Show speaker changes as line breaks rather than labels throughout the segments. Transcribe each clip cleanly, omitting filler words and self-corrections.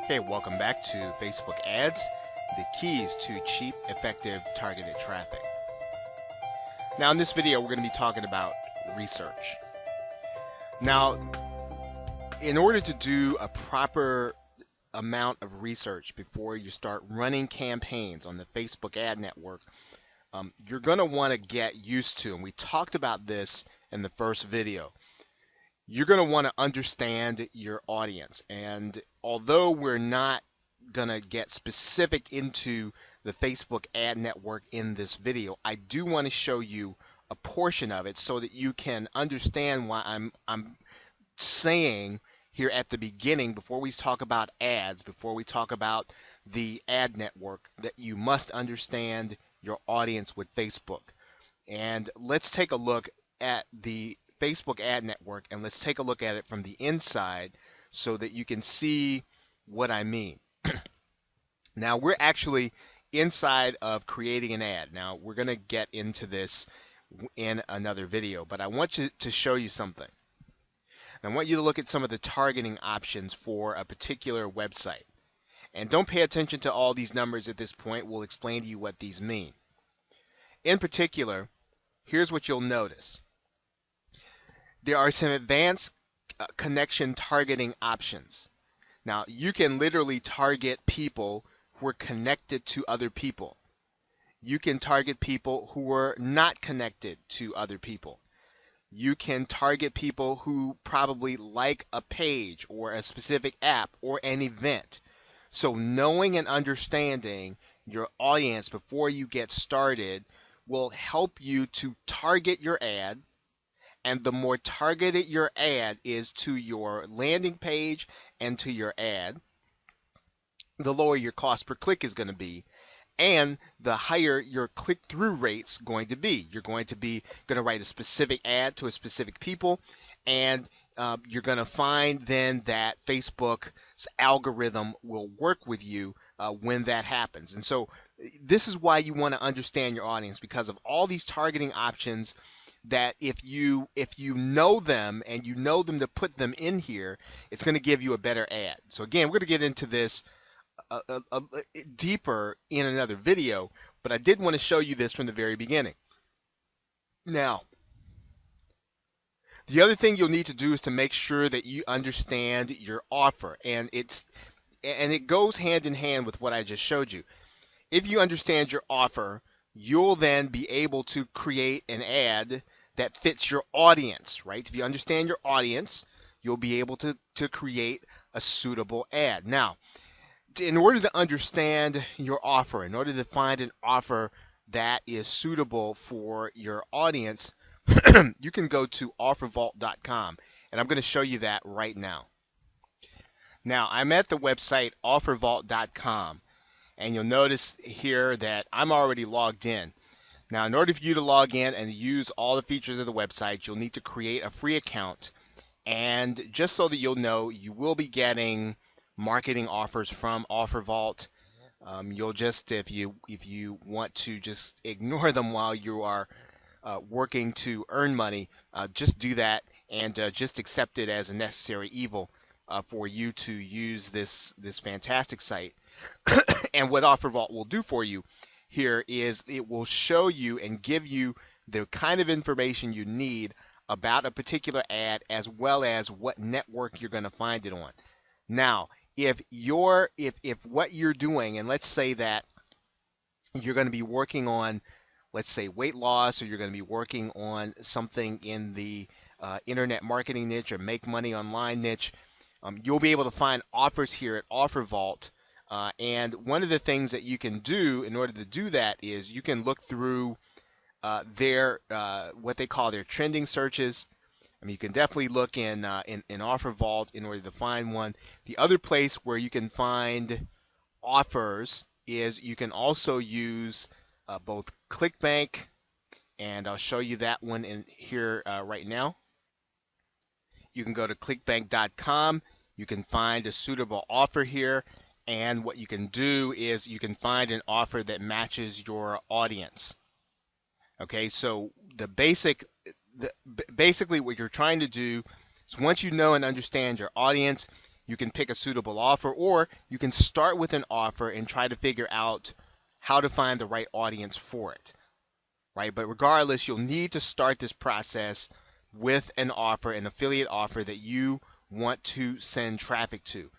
Okay, welcome back to Facebook Ads, the keys to cheap, effective, targeted traffic. Now in this video, we're going to be talking about research. Now, in order to do a proper amount of research before you start running campaigns on the Facebook ad network, you're going to want to get used to, and we talked about this in the first video, you're going to want to understand your audience. And although we're not going to get specific into the Facebook ad network in this video, I do want to show you a portion of it so that you can understand why I'm saying here at the beginning, before we talk about ads, before we talk about the ad network, that you must understand your audience with Facebook. And let's take a look at the Facebook ad network, and let's take a look at it from the inside so that you can see what I mean. Now we're actually inside of creating an ad. Now we're going to get into this in another video, but I want to show you something. I want you to look at some of the targeting options for a particular website. And don't pay attention to all these numbers at this point. We'll explain to you what these mean. In particular, here's what you'll notice. There are some advanced connection targeting options. Now, you can literally target people who are connected to other people. You can target people who are not connected to other people. You can target people who probably like a page or a specific app or an event. So knowing and understanding your audience before you get started will help you to target your ad. And the more targeted your ad is to your landing page and to your ad, the lower your cost per click is going to be, and the higher your click-through rate's going to be. You're going to write a specific ad to a specific people, and you're going to find then that Facebook's algorithm will work with you when that happens. And so this is why you want to understand your audience, because of all these targeting options that if you know them and you know them to put them in here, it's going to give you a better ad. So again, we're going to get into this deeper in another video, but I did want to show you this from the very beginning. Now, the other thing you'll need to do is to make sure that you understand your offer, and it goes hand in hand with what I just showed you. If you understand your offer, you'll then be able to create an ad that fits your audience, right? If you understand your audience, you'll be able to create a suitable ad. Now, in order to understand your offer, in order to find an offer that is suitable for your audience, you can go to offervault.com, and I'm going to show you that right now. Now, I'm at the website offervault.com, and you'll notice here that I'm already logged in. Now, in order for you to log in and use all the features of the website, you'll need to create a free account. And just so that you'll know, you will be getting marketing offers from OfferVault. You'll just, if you want to just ignore them while you are working to earn money, just do that and just accept it as a necessary evil for you to use this fantastic site. And what OfferVault will do for you here is it will show you and give you the kind of information you need about a particular ad, as well as what network you're going to find it on. Now, if what you're doing, and let's say that you're going to be working on, let's say, weight loss, or you're going to be working on something in the internet marketing niche or make money online niche, you'll be able to find offers here at OfferVault. And one of the things that you can do in order to do that is you can look through their what they call their trending searches. I mean, you can definitely look in OfferVault in order to find one. The other place where you can find offers is you can also use both ClickBank, and I'll show you that one in here right now. You can go to clickbank.com. You can find a suitable offer here. And what you can do is you can find an offer that matches your audience. Okay, so basically what you're trying to do is, once you know and understand your audience, you can pick a suitable offer, or you can start with an offer and try to figure out how to find the right audience for it, right? But regardless, you'll need to start this process with an offer, an affiliate offer that you want to send traffic to.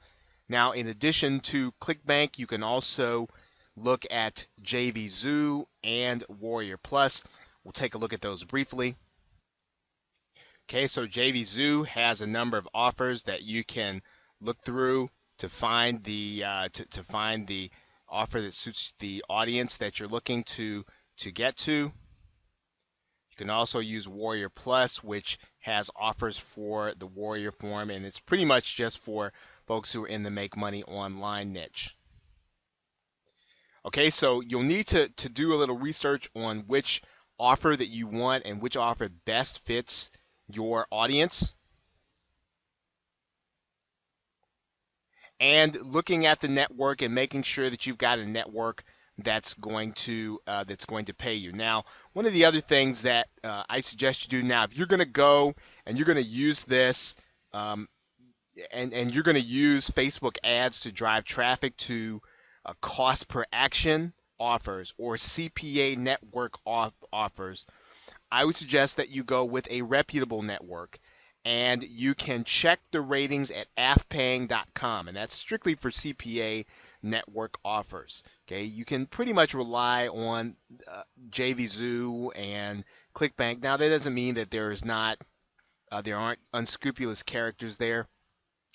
Now, in addition to ClickBank, you can also look at JVZoo and Warrior Plus. We'll take a look at those briefly. Okay, so JVZoo has a number of offers that you can look through to find the find the offer that suits the audience that you're looking to get to. You can also use Warrior Plus, which has offers for the Warrior form, and it's pretty much just for folks who are in the make money online niche. Okay, so you'll need to do a little research on which offer that you want and which offer best fits your audience. And looking at the network and making sure that you've got a network that's going to pay you. Now, one of the other things that I suggest you do now, if you're going to go and you're going to use this and you're going to use Facebook ads to drive traffic to cost per action offers or CPA network offers, I would suggest that you go with a reputable network, and you can check the ratings at afpaying.com, and that's strictly for CPA network offers. Okay, you can pretty much rely on JVZoo and ClickBank. Now, that doesn't mean that there aren't unscrupulous characters there.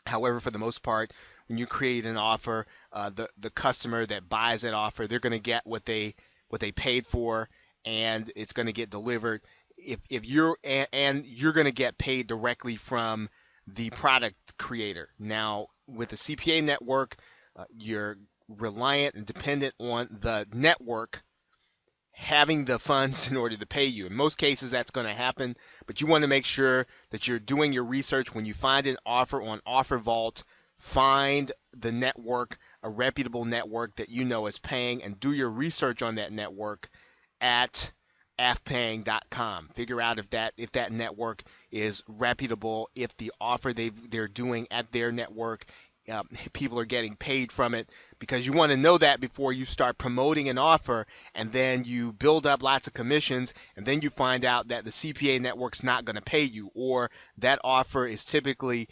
However, for the most part, when you create an offer, the customer that buys that offer, they're going to get what they paid for, and it's going to get delivered. If you're going to get paid directly from the product creator. Now, with the CPA network, you're reliant and dependent on the network having the funds in order to pay you. In most cases, that's going to happen, but you want to make sure that you're doing your research. When you find an offer on OfferVault, find the network, a reputable network that you know is paying, and do your research on that network at afpaying.com. Figure out if that network is reputable, if the offer they're doing at their network, people are getting paid from it, because you want to know that before you start promoting an offer, and then you build up lots of commissions, and then you find out that the CPA network's not going to pay you, or that offer is typically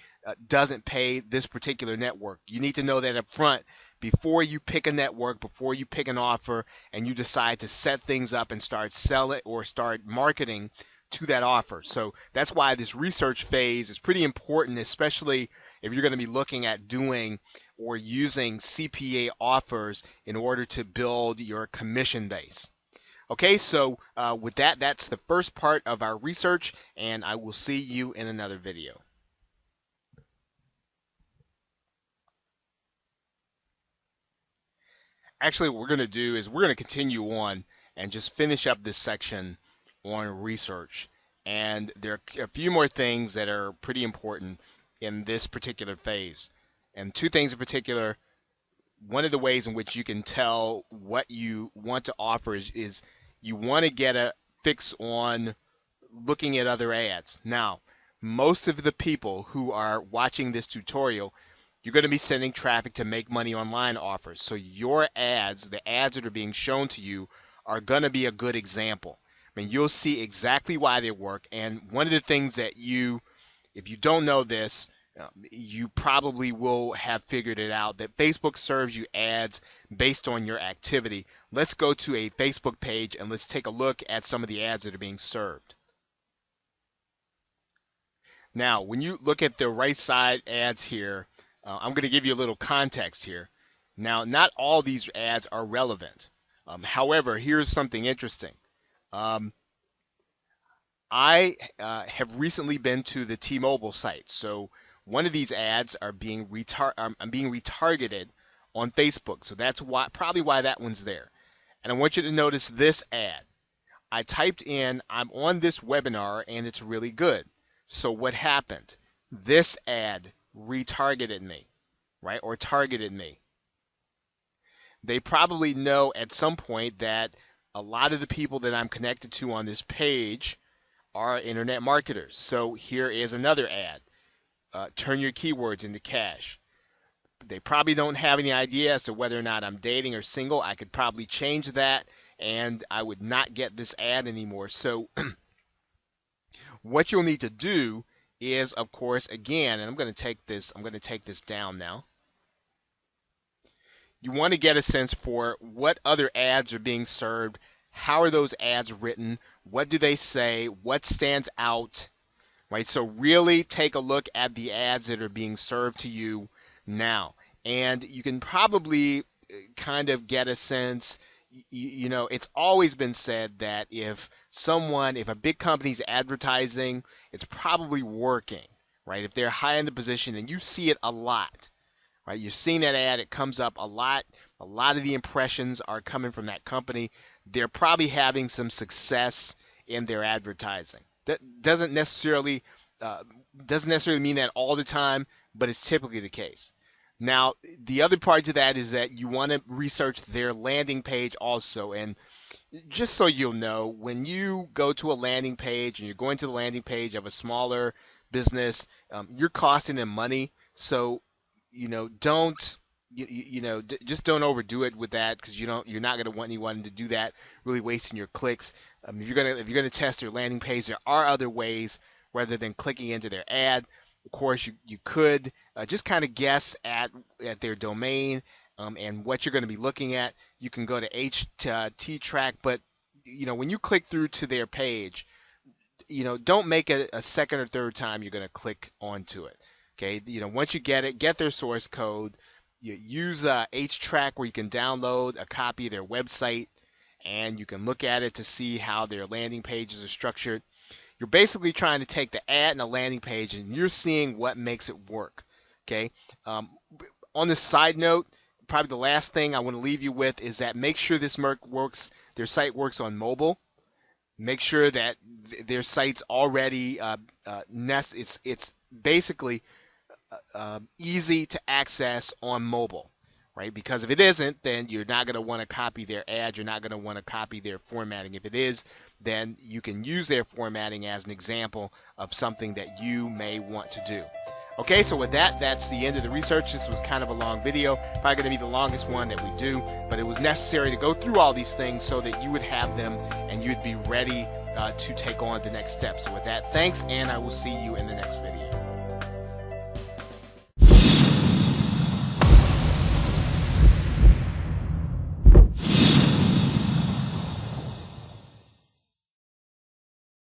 doesn't pay this particular network. You need to know that up front before you pick a network, before you pick an offer, and you decide to set things up and start selling or start marketing to that offer. So that's why this research phase is pretty important, especially if you're going to be looking at doing or using CPA offers in order to build your commission base. Okay, so with that, that's the first part of our research, and I will see you in another video. Actually, what we're going to do is we're going to continue on and just finish up this section on research. And there are a few more things that are pretty important in this particular phase. And two things in particular. One of the ways in which you can tell what you want to offer is you want to get a fix on looking at other ads. Now, most of the people who are watching this tutorial, you're going to be sending traffic to make money online offers. So your ads, the ads that are being shown to you, are going to be a good example. I mean, you'll see exactly why they work. And one of the things that if you don't know this, you probably will have figured it out, that Facebook serves you ads based on your activity. Let's go to a Facebook page and let's take a look at some of the ads that are being served. Now, when you look at the right side ads here, I'm going to give you a little context here. Now, not all these ads are relevant. However, here's something interesting. I have recently been to the T-Mobile site, so one of these ads are being retargeted on Facebook, so that's probably why that one's there. And I want you to notice this ad. I typed in, I'm on this webinar and it's really good. So what happened? This ad retargeted me, right, or targeted me. They probably know at some point that a lot of the people that I'm connected to on this page are internet marketers. So here is another ad. Turn your keywords into cash. They probably don't have any idea as to whether or not I'm dating or single. I could probably change that, and I would not get this ad anymore. So what you'll need to do is, of course, again, and I'm going to take this down now. You want to get a sense for what other ads are being served. How are those ads written? What do they say? What stands out? Right? So really take a look at the ads that are being served to you now. And you can probably kind of get a sense, you know, it's always been said that if a big company's advertising, it's probably working, right? If they're high in the position and you see it a lot, right? You're seeing that ad, it comes up a lot. A lot of the impressions are coming from that company. They're probably having some success in their advertising. That doesn't necessarily mean that all the time, but it's typically the case. Now, the other part to that is that you want to research their landing page also. And just so you'll know, when you go to a landing page and you're going to the landing page of a smaller business, you're costing them money. So, you know, just don't overdo it with that, because you're not going to want anyone to do that, really wasting your clicks. If you're gonna test their landing page, there are other ways rather than clicking into their ad. Of course, you could just kind of guess at their domain and what you're going to be looking at. You can go to HTTrack, but you know, when you click through to their page, you know, don't make it a second or third time you're going to click onto it. Okay, you know, once you get it, get their source code. You use HTrack, where you can download a copy of their website, and you can look at it to see how their landing pages are structured. You're basically trying to take the ad and the landing page, and you're seeing what makes it work. Okay. On the side note, probably the last thing I want to leave you with is that make sure their site works on mobile. Make sure that their site's already it's basically easy to access on mobile, right? Because if it isn't, then you're not going to want to copy their ad. You're not going to want to copy their formatting. If it is, then you can use their formatting as an example of something that you may want to do. Okay, so with that, that's the end of the research. This was kind of a long video, probably going to be the longest one that we do, but it was necessary to go through all these things so that you would have them and you'd be ready to take on the next steps. So with that, thanks, and I will see you in the next video.